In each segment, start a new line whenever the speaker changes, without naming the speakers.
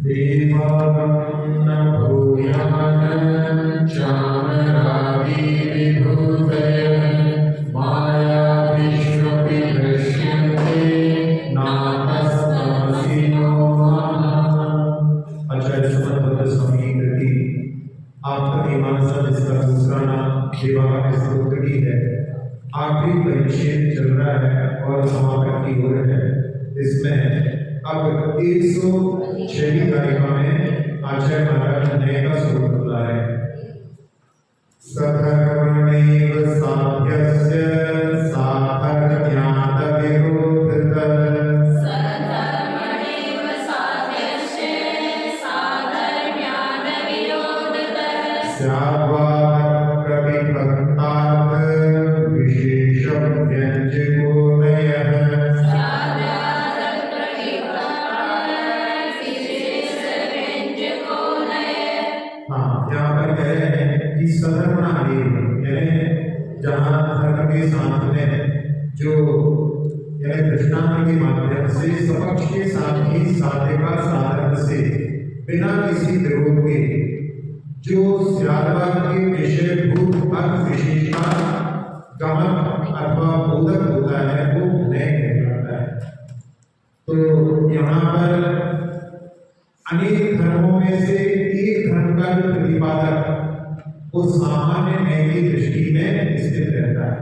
देवागं न भूयान् चामरादिविभूतयः मायाविष्वपि दृश्यन्ते नातस्तमसि नो मनः। आचार्य समर्थ स्वामी कृति आपका मीमांसा जिसका दूसरा नाम देवागम स्तोत्र ही है, आखिरी परिच्छेद चल रहा है और समापन की ओर है। इसमें अब 106वीं कारिका में आचार्य महाराज नए का स्वरूप बोला है। सधर्मणैव साध्यस्य साधर्म्यादविरोधतः स्याद्वादप्रविभक्तात् विशेषं व्यञ्जको नयः। कि सधर्मणादेव यानी जहाँ धर्म के साथ में जो यानी दृष्टांत के माध्यम से सपक्ष के साथ ही साध्यका साधन से बिना किसी विरोध के जो स्याद्वाद के विषयभूत अर्थ विशेषता गमन अथवा बोधक होता है वो नय कहलाता है। तो यहाँ पर अनेक धर्मों में से एक धर्म का जो प्रतिपादक वो सामान्य न्याय की दृष्टि में स्थित रहता है,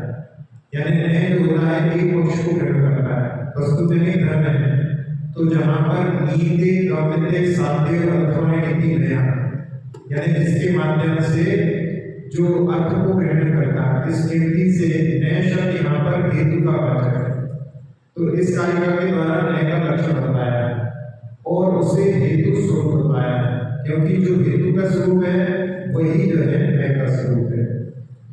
यानी न्याय जो होता है एक पक्ष को ग्रहण करता है, वस्तुतः धर्म है। तो जहाँ पर नीति गम्यते साध्य अर्थों में नीति नया यानी जिसके माध्यम से जो अर्थ को ग्रहण करता है, इस नीति से नया शब्द यहाँ पर हेतु का वाचक है। तो इस कारिका के द्वारा न्याय का लक्षण बताया है और उसे हेतु स्वरूप बताया है, क्योंकि जो हेतु का स्वरूप है वही जो है न्याय का स्वरूप है।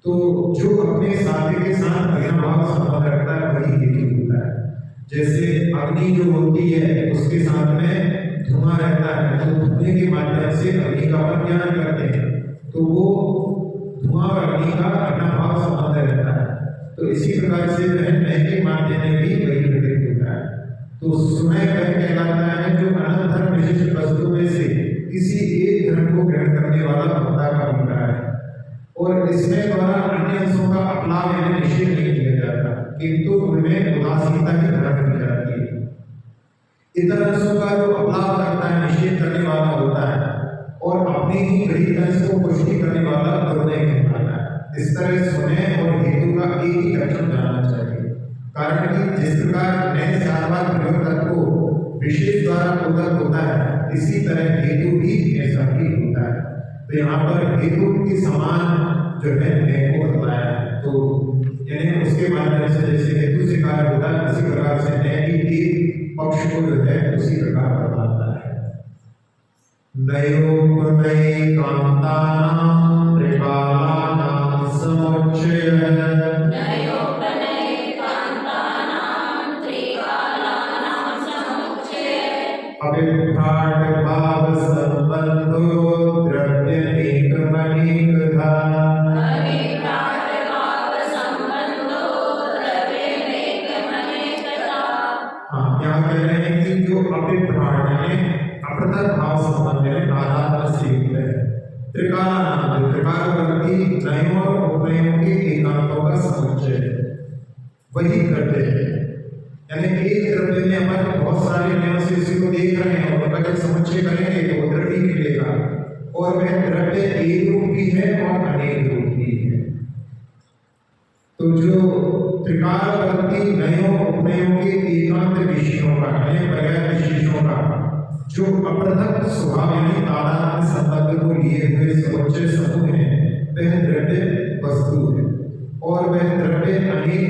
तो जो अपने साध्य के साथ अविनाभाव संबंध रखता है वही हेतु होता है। जैसे अग्नि जो होती है उसके साथ में धुआं रहता है, तो धुएं के माध्यम से अग्नि का अपन ज्ञान करते हैं, तो वो धुआं और अग्नि का अविनाभाव संबंध रहता है। तो इसी प्रकार से न्याय के माध्यम में भी वही घटित होता है। तो सुनय कहलाता है जो अनंत धर्म विशिष्ट वस्तु में से किसी एक धर्म को ग्रहण करने वाला भक्ता का अभिप्राय है, और इसमें द्वारा अन्य अंशों का अपलाप यानी निषेध नहीं किया जाता, किंतु उनमें उदासीनता की धारण की जाती है। इतर अंशों का जो अपलाप करता है, निषेध करने वाला होता है, और अपने ही गृहीत अंश को पुष्टि करने वाला दुर्नय कहलाता है। इस तरह सुनय और हेतु का एक ही लक्षण जानना चाहिए, कारण कि जिस प्रकार नए साधवाद प्रयोग तत्व को विशेष द्वारा बोधक होता है, इसी तरह हेतु भी ऐसा ही होता है। तो यहाँ पर हेतु के समान जो है न्याय को बताया है, तो यानी उसके माध्यम से जैसे हेतु से कार्य होता है, इसी प्रकार से न्याय की एक पक्ष को जो है उसी प्रकार बताता है। नयोपनयिकान्तानां त्रिकालानां समुच्चयः अविभ्राट भाव संबंधो द्रव्य एकमनेकधा। यहाँ कह रहे हैं कि जो अविभ्राट है अपृथक भाव संबंध है तादात्म्य से युक्त है। त्रिकालानां त्रिकालवर्ती नयों और उपनयों के एकांतों का समुच्चय है, वही द्रव्य है। यानी एक द्रव्य में अपन बहुत सारे नयों से इसी को देख रहे हैं, और अगर समुच्चय करेंगे तो द्रव्य मिलेगा, और वह द्रव्य एक रूप भी है और अनेक रूप भी है। तो जो त्रिकालवर्ती नयों उपनयों के एकांत विषयों का यानी पर्याय विशेषों का जो अपृथक स्वभाव यानी तादात्म्य संबंध को लिए हुए समुच्चय समूह है, वह द्रव्य वस्तु है, और वह द्रव्य अनेक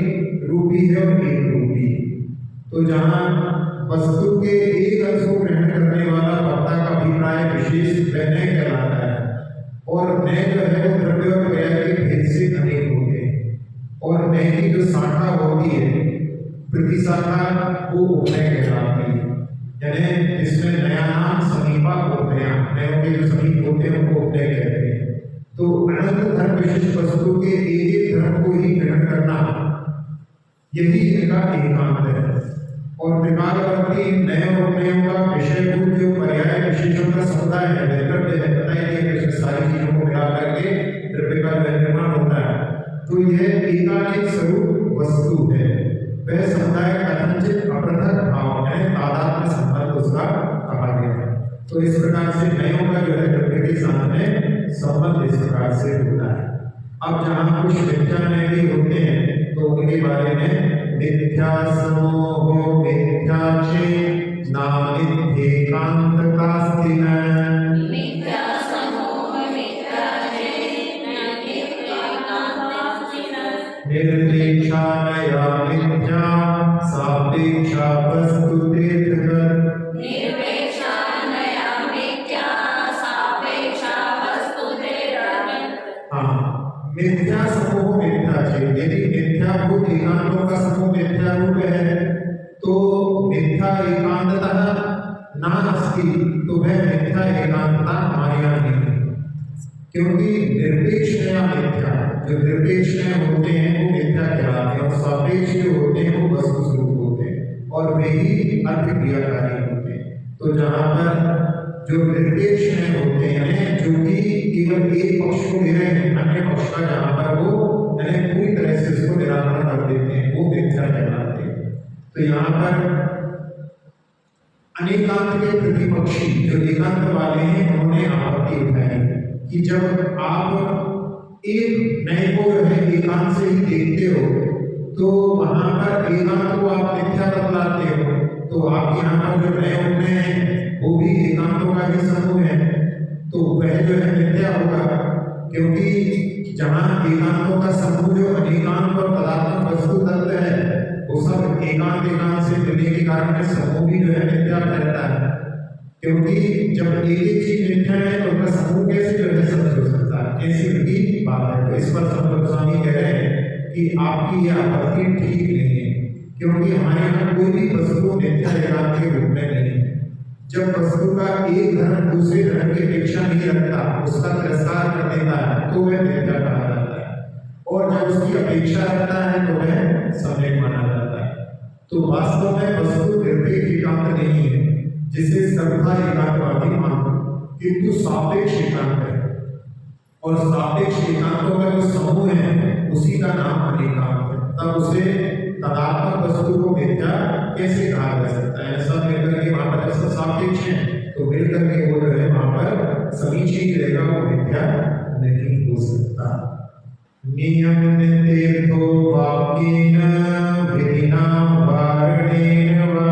रूपी है और एक रूपी है। तो जहाँ वस्तु के एक अंश को ग्रहण करने वाला वक्ता का अभिप्राय विशेष न्याय कहलाता है, और न्याय जो है वो द्रव्य और पर्याय के भेद से अनेक होते हैं, और न्याय की जो शाखा होती है प्रति शाखा वो उपनय कहलाती है, यानी इसमें नया नाम समीपा उपनया, नयों के जो समीप होते हैं उनको उपनय कहते हैं। तो अनंत धर्म विशिष्ट वस्तु के एक धर्म को ही ग्रहण करना यही इनका एकांत है। और त्रिकालवर्ती कि इन नए उपनयों का विषयभूत जो पर्याय विशेषों का समुदाय है, पता ही नहीं कि सारी चीजों को मिला करके द्रव्य का निर्माण होता है। तो यह एकाधिक स्वरूप वस्तु है, वह समुदाय कथनचित अपृथक भाव है, तादात्म्य संबंध उसका कहा गया है। तो इस प्रकार से नयों का जो है द्रव्य के साथ में संबंध इस प्रकार से होता है। अब जहाँ कुछ मिथ्या में भी होते हैं तो उनके बारे में मिथ्या समोहो मिथ्या चेत् नामिथ्येकांत कास्तिन,
मिथ्या समोह मिथ्या चेत् नामिथ्येकांत कास्तिन,
निर्देशा नया मिथ्या सापेक्षा वस्तु तीर्थगत,
निर्वेशा नया मिथ्या सापेक्षा वस्तु तीर्थगत।
हाँ, मिथ्या समूह मिथ्या चेत्, यदि मिथ्याभूत एकांतों का समूह मिथ्या रूप है तो मिथ्या एकांतता ना अस्ति, तो वह मिथ्या एकांतता हमारे यहाँ नहीं है। क्योंकि निर्देशनया मिथ्या, जो निर्देशनय होते हैं वो मिथ्या कहलाते हैं, और सापेक्ष जो होते हैं वो वस्तु स्वरूप होते हैं और वे ही अर्थ क्रियाकारी होते हैं। तो जहाँ पर जो निर्देशनय होते हैं जो कि केवल एक पक्ष को ले रहे हैं, अन्य पक्ष का जहाँ पर वो पूरी तरह से उसको निराकरण कर देते हैं, वो मिथ्या कहलाते हैं। तो यहाँ पर अनेकांत के प्रतिपक्षी जो एकांत वाले हैं उन्होंने आपत्ति उठाई कि जब आप एक नए को जो है एकांत से ही देखते हो तो वहां पर एकांत को आप मिथ्या बतलाते हो, तो आप यहाँ पर जो नए उपनय हैं वो भी एकांतों का ही समूह है, तो वह जो है मिथ्या होगा। क्योंकि जहाँ एकांतों का समूह जो अनेकांत और तदात्मक वस्तु तत्व है वो सब एकांत से मिलने के कारण में समूह भी जो है मिथ्या रहता है। क्योंकि जब एक चीज मिथ्या है तो उसका समूह कैसे जो है सत्य हो सकता है, ऐसी उनकी बात है। तो इस पर संत गोस्वामी कह रहे हैं कि आपकी यह आपत्ति ठीक नहीं है, क्योंकि हमारे यहाँ कोई भी वस्तु मिथ्या एकांत के रूप में नहीं है। जब वस्तु का एक धर्म दूसरे धर्म की अपेक्षा नहीं रखता, उसका तिरस्कार कर देता है तो वह मिथ्या कहा जाता है, और जब उसकी अपेक्षा रखता है तो वह सम्यक माना जाता है। तो वास्तव में वस्तु निर्भेद एकांत नहीं है जिसे सर्वथा एकांतवादी मानते, किंतु सापेक्ष एकांत है, और सापेक्ष एकांतों का जो समूह है उसी का नाम अनेकांत है। तब उसे तदात्मक वस्तु को मिथ्या कैसे कहा जा सकता है? सब मिलकर के वहां पर सब सापेक्ष है तो मिलकर के वो जो है वहां पर समीचीन रहेगा, वो मिथ्या नहीं हो सकता। नियम तीर्थो वाक्येन विधिना वारणेन वा,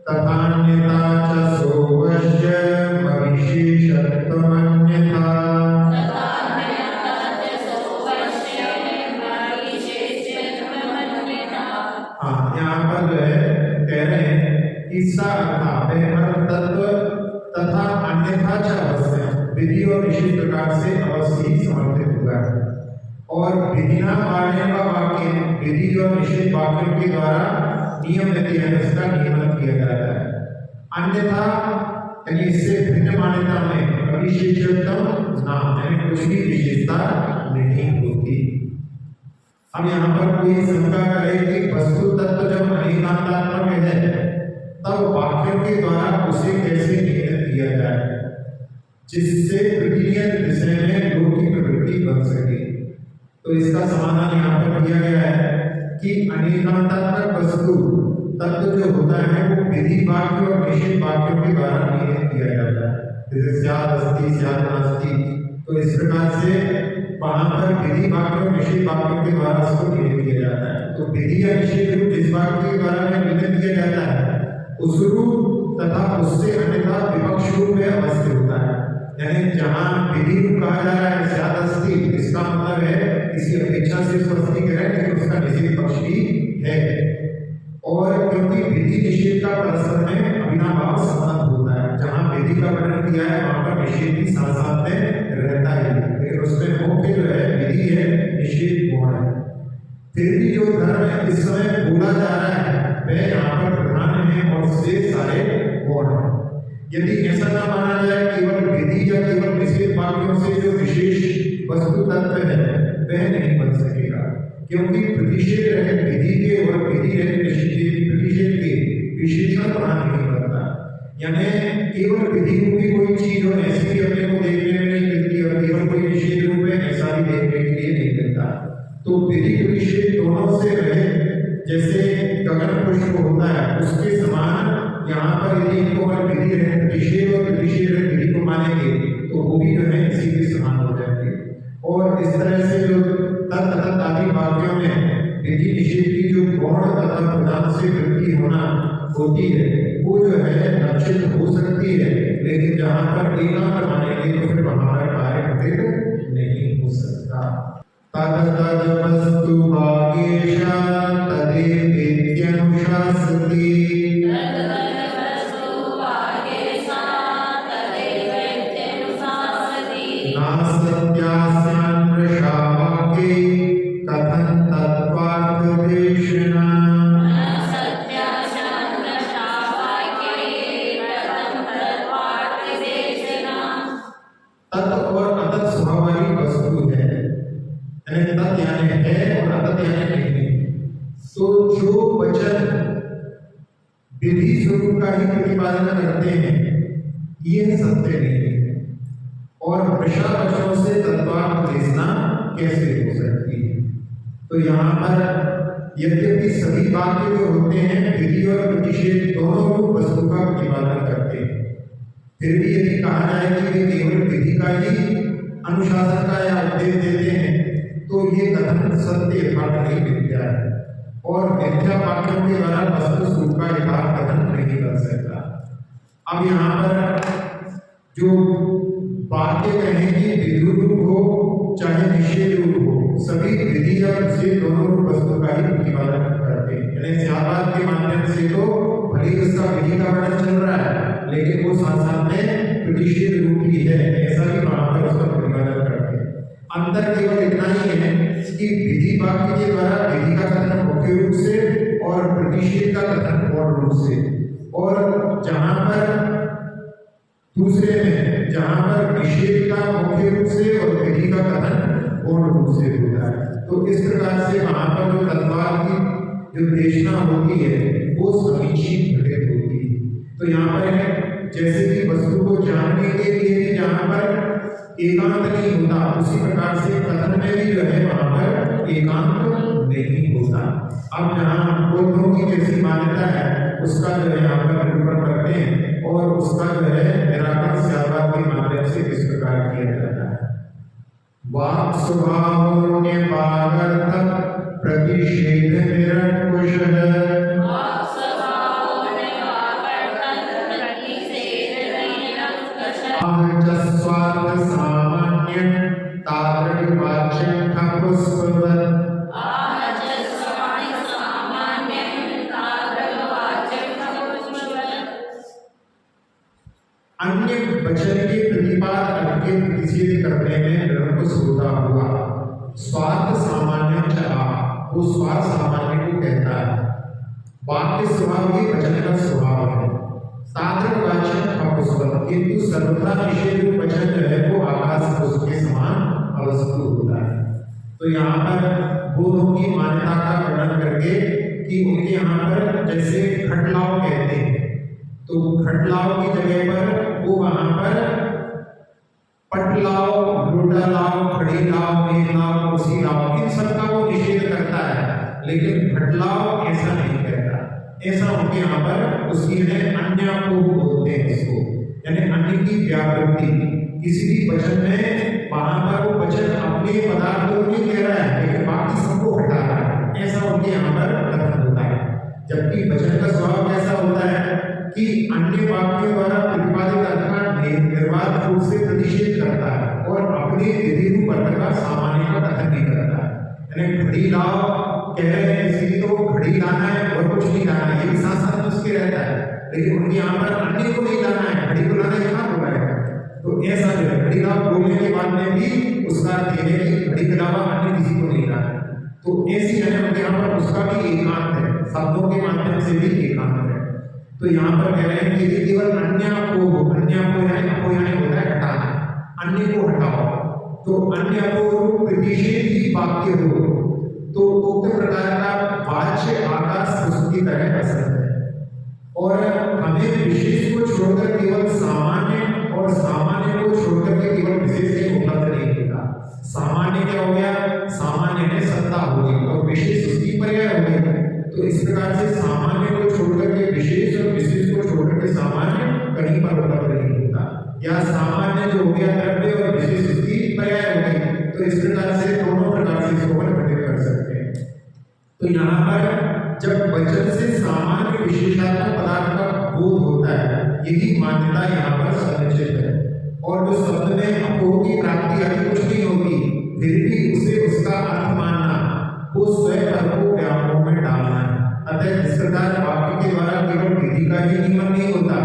तथान्यथा च सोवश्य विशेषत्वमन्यथा। हाँ, यहाँ पर जो है कह रहे हैं कि सा तत्व तथा अन्यथा च अवश्य विधि और निश्चित प्रकार से अवश्य ही समर्थित हुआ है। और विधिना पालने का वाक्य विधि और निश्चित वाक्यों के द्वारा नियम नीति है इसका नियमन किया जाता है। अन्यथा यानी इससे भिन्न मान्यता में अविशेषत्व नाम यानी कुछ भी विशेषता नहीं होती। हम यहाँ पर कोई शंका करे कि वस्तु तत्व जब अनेकांतात्मक है तब वाक्यों के द्वारा उसे कैसे नियमित किया जाए जिससे तृतीय विषय में लोक की प्रवृत्ति बन सके। तो इसका समाधान यहाँ पर दिया गया है कि अनेकांतात्मक वस्तु तत्व जो होता है वो विधि वाक्य और निषेध वाक्यों के द्वारा नियमित किया जाता है, जैसे स्यात् अस्ति स्यात् नास्ति। तो इस प्रकार से वहां पर विधि वाक्य और निषेध वाक्यों के द्वारा उसको नियमित किया जाता है। तो विधि या निषेध रूप जिस वाक्य के द्वारा नियमित किया जाता है उस रूप तथा उससे अन्यथा विपक्ष रूप में अवस्थित होता है। यानी जहाँ विधि रूप कहा जा रहा है स्यात् अस्ति, इसका मतलब है किसी अपेक्षा से उसको अस्ति कह रहे हैं लेकिन उसका निषेध पक्ष भी है। और क्योंकि विधि निषेध का परस्पर में अविनाभाव संबंध होता है, जहाँ विधि का वर्णन किया है वहां पर निषेध भी साथ साथ में रहता है, लेकिन उसमें मुख्य जो है विधि है, निषेध गौण है। फिर भी जो धर्म है इस समय बोला जा रहा है वह यहाँ पर प्रधान है और से सारे गौण है। यदि ऐसा न माना जाए केवल विधि या केवल निषेध वाक्यों से जो विशेष वस्तु तत्व है वह नहीं बन सके, क्योंकि प्रतिषेध रहित विधि के और विधि रहित प्रतिषेध के विशेषण प्रदान नहीं करता। यानी केवल विधि रूपी कोई चीज हो ऐसी भी अपने को देखने में नहीं मिलती और केवल कोई निषेध रूप है ऐसा भी देखने के लिए नहीं मिलता। तो विधि निषेध दोनों से रहे, जैसे गगन पुष्प होता है उसके समान यहाँ पर यदि इनको विधि रहित प्रतिषेध और प्रतिषेध रहित विधि को मानेंगे तो वो भी जो है इसी के समान हो जाएंगे। और इस तरह से जो तत् आदि वाक्यों में विधि निषेध की जो गौण तथा प्रधान से वृद्धि होना होती है वो जो है लक्षित हो सकती है, लेकिन जहाँ पर एकांत मानेंगे तो फिर वहाँ पर कार्य घटित नहीं हो सकता। तद तद वस्तु भागेशा तदेवेत्यनुशासति विधि स्वरूप का ही प्रतिपादन करते हैं ये सत्य नहीं है। और वृषा वचनों से तत्वार्थ देशना कैसे हो सकती है? तो यहाँ पर यद्यपि सभी वाक्य जो होते हैं विधि और प्रतिषेध दोनों रूप वस्तु का प्रतिपादन करते हैं, फिर भी यदि कहा जाए कि वे केवल विधि का ही अनुशासन का या उपदेश देते हैं तो ये कथन सत्य यथार्थ नहीं मिथ्या है और मिथ्या वाक्यों के द्वारा वस्तु स्वरूप का यथार्थ कथन नहीं कर सकता। अब यहाँ पर जो वाक्य कहेंगे विधि रूप हो चाहे निषेध रूप हो, सभी विधि और निषेध दोनों रूप वस्तु का ही प्रतिपादन करते हैं। यानी स्याबाद के माध्यम से तो भले उसका विधि का वर्णन चल रहा है लेकिन वो साथ साथ में प्रतिषेध रूप ही है, ऐसा भी वहां पर उसका प्रतिपादन करते हैं। अंतर केवल इतना ही है कि विधि वाक्य के द्वारा विधि का कथन मुख्य रूप से और प्रतिषेध का कथन गौण रूप से, और जहां पर दूसरे में जहां पर निषेध का मुख्य रूप से और विधि का कथन गौण रूप से होता है। तो इस प्रकार से वहां पर जो तत्वार्थ की जो देशना होती है वो समीक्षित घटित होती है। तो यहाँ पर जैसे कि वस्तु को जानने के लिए जहाँ पर एकांत नहीं होता उसी प्रकार से कथन में भी जो है वहां पर एकांत नहीं होता। अब जहाँ बौद्धों की जैसी मान्यता है उसका जो है यहाँ पर निरूपण करते हैं और उसका जो है निराकरण स्याबाद के माध्यम से इस प्रकार किया जाता है। वाक् स्वभाव प्रतिषेध निरंकुश स्वार्थ सामान्य तादृवाच्यं पुष्पवत् अन्य वचन के प्रतिपाद करके प्रतिषेध करने में निरंकुश होता हुआ स्वार्थ सामान्य चला, वो स्वार्थ सामान्य को कहता है। वाक्य स्वभाव ही वचन का स्वभाव है। तादृक वाचन पुष्पवत्, किंतु सर्वथा निषेध वचन जो है वो आकाश पुष्प के समान अवस्तु होता है। तो यहाँ पर बौद्धों की मान्यता का वर्णन करके कि उनके यहाँ पर जैसे खटलाव कहते हैं तो खटलाव की जगह पर वो वहां पर पटलाव, लुटालाव, खड़ीलाव, मेघलाव, कुर्सीलाव इन सबका वो निषेध करता है, लेकिन खटलाव ऐसा नहीं कहता। ऐसा उनके यहाँ पर उसकी है अन्य को बोलते हैं इसको, यानी अन्य की व्यावृत्ति किसी भी वचन में वहां पर वो वचन अपने पदार्थ को नहीं कह रहा है लेकिन बाकी सबको हटा रहा है, ऐसा उनके यहाँ पर कथन होता है। जबकि वचन का स्वभाव कैसा होता है कि अन्य वाक्यों द्वारा प्रतिपादित अर्थ का निर्वाध रूप से प्रतिषेध करता है और अपने विधि रूप अर्थ का सामान्य का कथन नहीं करता है। यानी घड़ी लाओ कह रहे हैं इसलिए तो घड़ी लाना है और कुछ नहीं लाना है, ये भी साथ साथ उसके रहता है, लेकिन उनके यहाँ पर अन्य को नहीं लाना है, घड़ी को लाना यहाँ बोला है। तो ऐसा जो है घड़ी लाओ बोलने के बाद में भी उसका अर्थ है कि घड़ी के अलावा अन्य किसी को नहीं लाना है। तो ऐसी है उनके यहाँ पर उसका भी एकांत है, शब्दों के माध्यम से भी एकांत है। तो यहाँ पर कह रहे हैं कि केवल अन्य को यानी होता है हटाना, अन्य को हटाओ। तो अन्य को प्रतिषेध ही वाक्य हो तो समता होगी और विशेष उसकी पर्याय होगी। तो इस प्रकार से सामान्य को छोड़कर के विशेष और विशेष को छोड़कर के सामान्य कहीं पर उपलब्ध नहीं होता, या सामान्य जो हो गया द्रव्य और विशेष उसकी पर्याय होगी। तो इस प्रकार से दोनों प्रकार से इसको वर्णित कर सकते हैं। तो यहाँ पर जब वचन से सामान्य विशेषात्मक पदार्थ का बोध होता है, यही मान्यता यहाँ पर समुचित है। और जो शब्द में अपोह की प्राप्ति आदि कुछ नहीं होगी, फिर भी उसे उसका अर्थ मानना, वो स्वयं अर्थ को व्यापक में डालना है। अतः जिस प्रकार वाक्य के द्वारा केवल विधि का ही नियमन नहीं होता,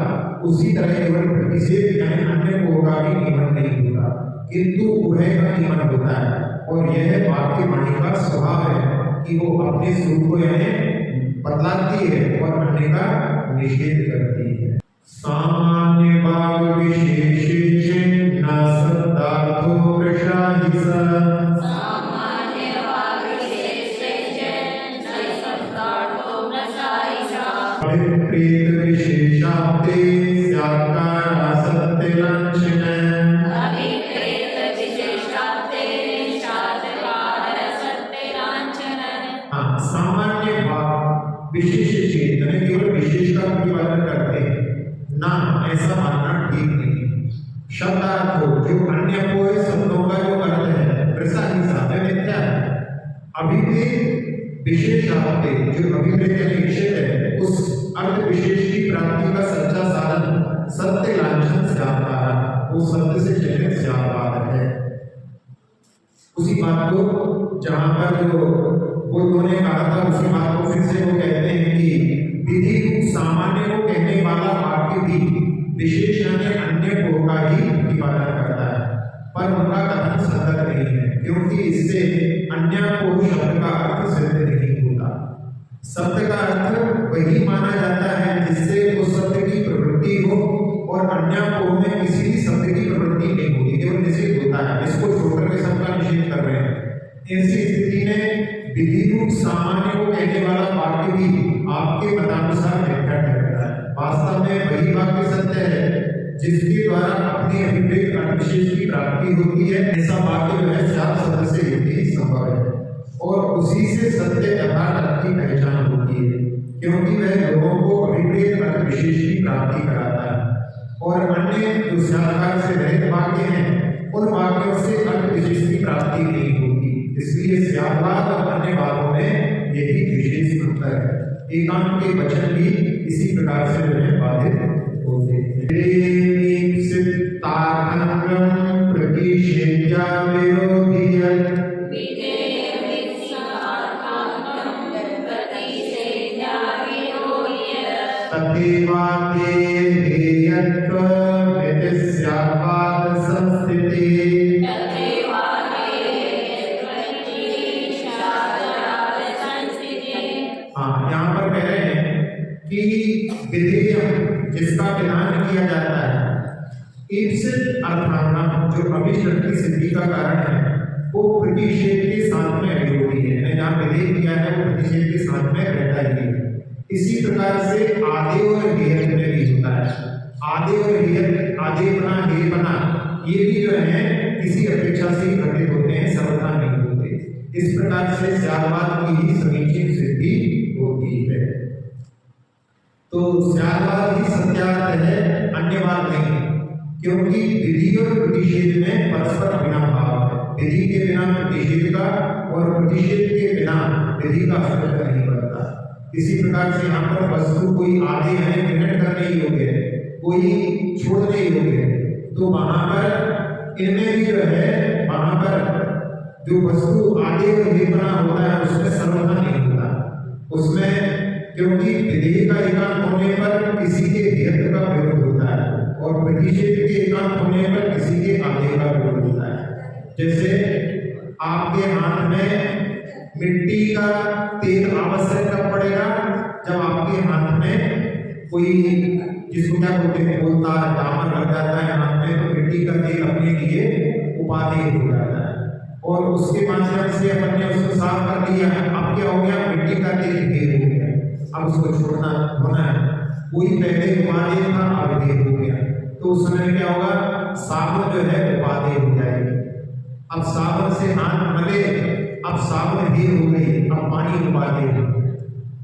उसी तरह केवल प्रतिषेध यानी अन्य को का भी नियमन नहीं होता, किंतु उभय का नियमन होता है। और यह वाक्य वाणी का स्वभाव है कि वो अपने स्वरूप को यानी बतलाती है और अन्य का निषेध करती है। सामान्य भाव विशेष न सदार्थो प्रसादित प्रेत विशेषाते स्यात्कारा सत्य लांछन। हाँ, सामान्य भाव विशेष चेतन केवल विशेष का प्रतिपादन करते हैं ना, ऐसा मानना ठीक नहीं। शब्दार्थ हो जो अन्य कोई शब्दों का जो अर्थ है प्रसाद मिथ्या है। अभिप्रेत विशेषाते जो अभिप्रेत निश्चित है, उस अर्थ विशेष की प्राप्ति का सच्चा साधन सत्य लांछन स्यात्कार, वो सत्य से चलित स्यात्कार है। उसी बात को जहाँ पर जो बुद्ध ने कहा था, उसी बात को फिर से वो कहते हैं कि विधि सामान्य को कहने वाला वाक्य भी विशेष यानी अन्य को का ही प्रतिपादन करता है, पर उनका कथन संगत नहीं है, क्योंकि इससे अन्य को शब्द का अर्थ सिद्ध नहीं होता। शब्द का अर्थ वही माना जाता है जिससे उस शब्द की प्रवृत्ति हो, और अन्य को में किसी भी शब्द की प्रवृत्ति नहीं होती, केवल निषेध होता है। इसको छोड़कर के सबका निषेध कर रहे हैं। ऐसी स्थिति में विधि रूप सामान्य को कहने वाला वाक्य भी आपके मतानुसार व्याख्या करता है। वास्तव में वही वाक्य सत्य है जिसके द्वारा अपने अभिप्रेत अर्थ विशेष की प्राप्ति होती है। ऐसा वाक्य जो है सात शब्द से ही संभव है, और उसी से सत्य यथार्थ अर्थ की पहचान होती है, क्योंकि वह लोगों को अभिप्रेत अर्थ विशेष की प्राप्ति कराता है। और अन्य जो साकार से रहित वाक्य हैं, उन वाक्यों से अर्थ विशेष की प्राप्ति नहीं होती। इसलिए स्यादवाद और अन्य वादों में यही विशेष अंतर है। एकांत के वचन भी इसी प्रकार से जो है बाधित होते हैं। प्रतिषेध्या विरोधीयत् तथैवाते ध्येयत्व व्यतिस्याद्वाद संस्थिति। हाँ, यहाँ पर कह रहे हैं कि विधेय जिसका विधान किया जाता है, ईप्सित अर्थान जो अभिष्ट की सिद्धि का कारण है, वो प्रतिषेध के साथ में विरोधी है। जहाँ विधेय किया है वो प्रतिषेध के साथ में रहता ही है। इसी प्रकार से आदे और हेय में भी होता है। आदे और हेय, आदे बना हेय बना, ये भी जो है किसी अपेक्षा से ही घटित होते हैं, सर्वथा नहीं होते। इस प्रकार से स्यादवाद की ही समीचीन सिद्धि होती है। तो स्यादवाद ही सत्यार्थ है, अन्यवाद नहीं, क्योंकि विधि और प्रतिषेध में परस्पर अभिन्न भाव है। विधि के बिना प्रतिषेध का और प्रतिषेध के बिना विधि का अस्तित्व नहीं बनता। इसी प्रकार से यहाँ पर वस्तु कोई आदे है ग्रहण करने योग्य है, कोई छोड़ने योग्य है, तो वहां पर इनमें भी जो है, वहां पर जो वस्तु आदे और हेय बना होता है उसमें सर्वथा नहीं होता। उसमें क्योंकि विधेय का एकांत होने पर किसी के हेयत्व का विरोध होता है, और प्रतिषेध के एकांत होने पर किसी के आदे का विरोध होता है। जैसे आपके हाथ में मिट्टी का तेल आवश्यक कब पड़ेगा? जब आपके हाथ में कोई, जिसको क्या बोलते हैं, बोलता दामन लग जाता है हाथ में, तो मिट्टी का तेल अपने लिए उपादेय हो जाता है, और उसके माध्यम से अपन ने उसको साफ कर लिया। अब क्या हो गया? मिट्टी का तेल ढेर हो गया, अब उसको छोड़ना होना है। कोई पहले उपादेय था, अब ढेर हो गया, तो उस समय क्या होगा? साबुन जो है उपादेय हो जाएगी। अब साबुन से हाथ मले अब साबुन हे हो गई, अब पानी उबाले,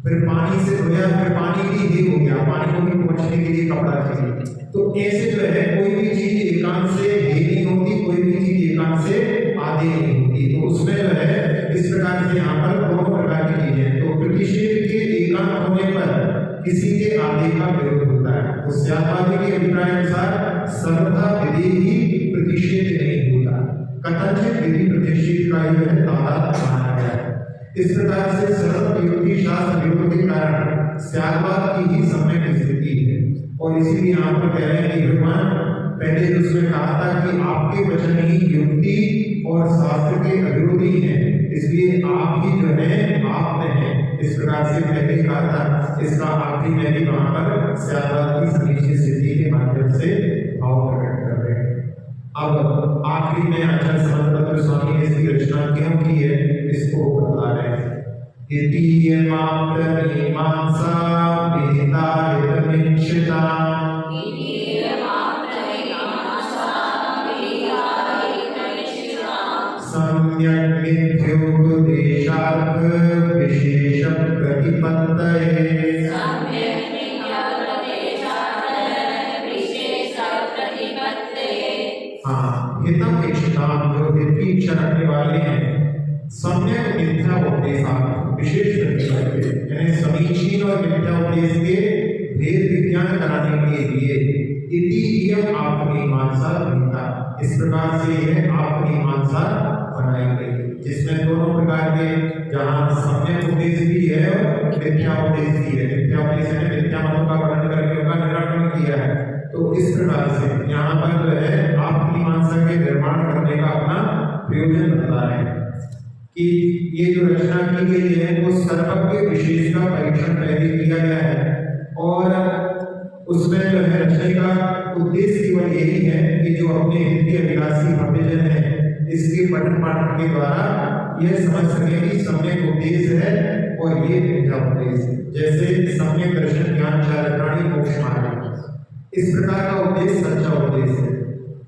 फिर पानी से धोया, फिर पानी भी हे हो गया, पानी को भी पोंछने के लिए कपड़ा चाहिए। तो ऐसे जो है कोई भी चीज एकांत से हे नहीं होती, कोई भी चीज एकांत से आधे नहीं होती। तो उसमें जो है इस प्रकार से यहाँ पर दोनों प्रकार की चीजें, तो प्रतिषेध के एकांत होने पर किसी के आधे का विरोध होता है। तो श्यामवादी के अभिप्राय अनुसार सर्वथा विधि ही प्रतिषेध नहीं होता, कथनचित विधि प्रतिषेध का जो है तादाद माना गया है। इस प्रकार से सर्व विरोधी शास्त्र विरोध के कारण श्यामवाद की ही सम्यक स्थिति है। और इसीलिए यहाँ पर कह रहे हैं कि भगवान पहले उसमें कहा था कि आपके वचन ही युक्ति और शास्त्र के अविरोधी हैं, इसलिए आप ही जो है आप हैं। इस प्रकार से पहले कहा था, इसका आखिरी में भी वहां पर श्यामवाद की समीची स्थिति के माध्यम से भाव प्रकट कर रहे हैं। अब आखिरी में आचार्य समंतपत्र स्वामी ने इसकी रचना क्यों की है, इसको बता रहे हैं। इति मात्र मीमांसा विहिता हितमिच्छिता सम्यक् मिथ्योपदेशार्थ विशेष प्रतिपत्तये। हाँ, हितम इच्छिता जो हित की इच्छा रखने वाले हैं, सम्यक मिथ्या उपदेशार्थ विशेष प्रतिपत्ति, यानी समीचीन और मिथ्या उपदेश के भेद विज्ञान कराने के लिए इति इयम् आत्ममीमांसा विहिता, इस प्रकार से यह आत्ममीमांसा बनाई गई, जिसमें दोनों प्रकार के, जहाँ सम्यक उपदेश भी है और मिथ्या उपदेश भी है। मिथ्या उपदेश है मिथ्या मतों का वर्णन करके उनका निराकरण किया है। तो इस प्रकार से यहाँ पर जो है आत्ममीमांसा के निर्माण करने का अपना प्रयोजन बता रहे हैं कि ये जो रचना की गई है वो सर्वज्ञ विशेष का परीक्षण पहले किया गया है, और उसमें जो है रचना का उद्देश्य केवल यही है कि जो अपने हित के अभिलाषी भक्तजन है इसके पठन पाठन के द्वारा यह समझ सके कि सम्यक उपदेश है और ये मिथ्या उपदेश है। जैसे सम्यक दर्शन ज्ञान चारित्राणी मोक्ष मार्ग, इस प्रकार का उपदेश सच्चा उपदेश है।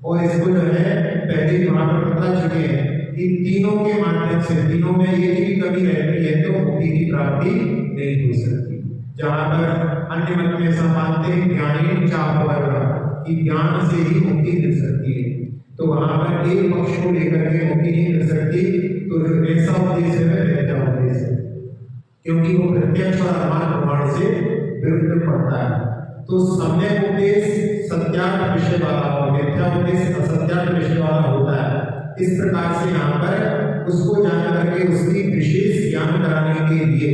और इसको जो है पहले वहां पर बता चुके हैं कि तीनों के माध्यम से, तीनों में ये भी कमी रहती है तो मुक्ति की प्राप्ति नहीं हो सकती। जहां पर अन्य मत में ऐसा मानते हैं ज्ञानी चापवर्ग कि ज्ञान से ही मुक्ति मिल सकती है, तो वहां पर एक पक्ष को लेकर के मुक्ति नहीं मिल सकती। तो जो ऐसा उपदेश है मिथ्या उपदेश है, क्योंकि वो प्रत्यक्ष और अनुमान प्रमाण से विरुद्ध पड़ता है। तो सम्यक उपदेश सत्यार्थ विषय वाला और मिथ्या उपदेश असत्यार्थ विषय वाला होता है। इस प्रकार से यहाँ पर उसको जान करके उसकी विशेष ज्ञान कराने के लिए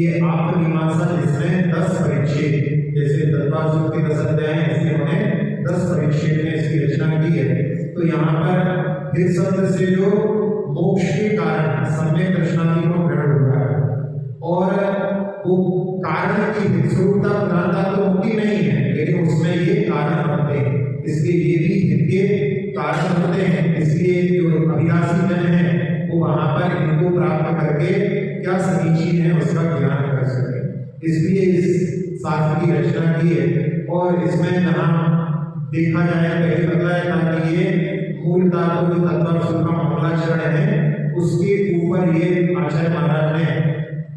ये आत्ममीमांसा, जिसमें 10 परिच्छेद, जैसे तत्वासुर के 10 अध्याय हैं, ऐसे उन्हें 10 परिच्छेद में इसकी रचना की है। तो यहाँ पर हित शब्द से जो मोक्ष के कारण सम्यक दर्शनादि को ग्रहण हुआ है, और वो कारण की हित स्वरूपता प्रधानता तो मुक्ति नहीं है, लेकिन उसमें ये कारण बनते हैं, इसलिए ये भी हित के कारण होते हैं। इसलिए जो अभिलाषी जन है वो वहां पर इनको प्राप्त करके क्या समीचीन है उसका ज्ञान कर सके, इसलिए इस शास्त्र की रचना की है। और इसमें जहाँ देखा जाए पहले बताया था कि ये मूलतः तो जो तत्वासुर का मंगलाचरण है उसके ऊपर ये आचार्य महाराज ने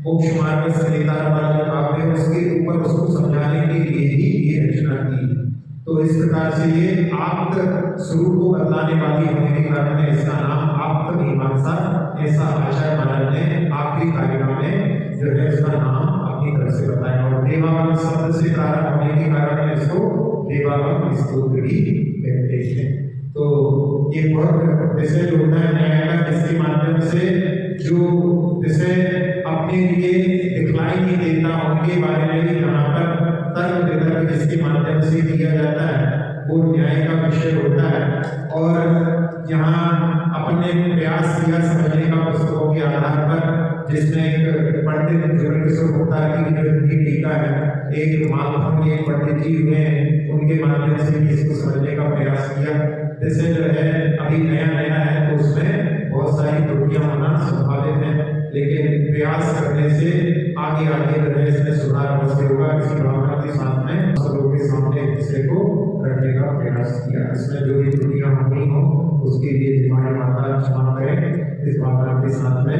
मोक्ष मार्ग संहिता वाला जो भाग है उसके ऊपर उसको समझाने के लिए ही ये रचना की। तो इस प्रकार से ये आप्त स्वरूप को बदलाने वाली होने के कारण इसका नाम आत्ममीमांसा, ऐसा आचार्य महाराज ने आखिरी कारिका में जो है इसका नाम अपनी तरफ से बताया। और देवागम शब्द से प्रारंभ होने के कारण इसको देवागम स्तोत्र भी कहते हैं। तो ये बहुत विषय जो होता है न्याय का, जिसके माध्यम से जो विषय अपने लिए दिखलाई नहीं देता उनके बारे में भी यहाँ पर तर्क वितर्क जिसके माध्यम से किया जाता है वो न्याय का विषय होता है। और यहाँ अपने प्रयास किया समझने का पुस्तकों के आधार पर, जिसमें एक पंडित किशोर गुप्ता की टीका है, एक मालभंग के पंडित जी हुए हैं, उनके माध्यम से इसको समझने का प्रयास किया। जैसे जो है अभी नया नया है तो उसमें बहुत सारी त्रुटियां होना स्वाभाविक है, लेकिन प्रयास करने से आगे आगे जो है इसमें सुधार अवश्य होगा। इसी भावना के साथ में सबों के सामने विषय को रखने का प्रयास किया। इसमें जो भी त्रुटियां होनी हो उसके लिए हमारी माता क्षमा करें। इस भावना के साथ में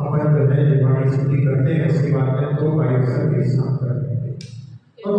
अपन जो है निर्वाणी स्तुति करते हैं। उसके बाद में 2 वायु से स्नान करते हैं। तो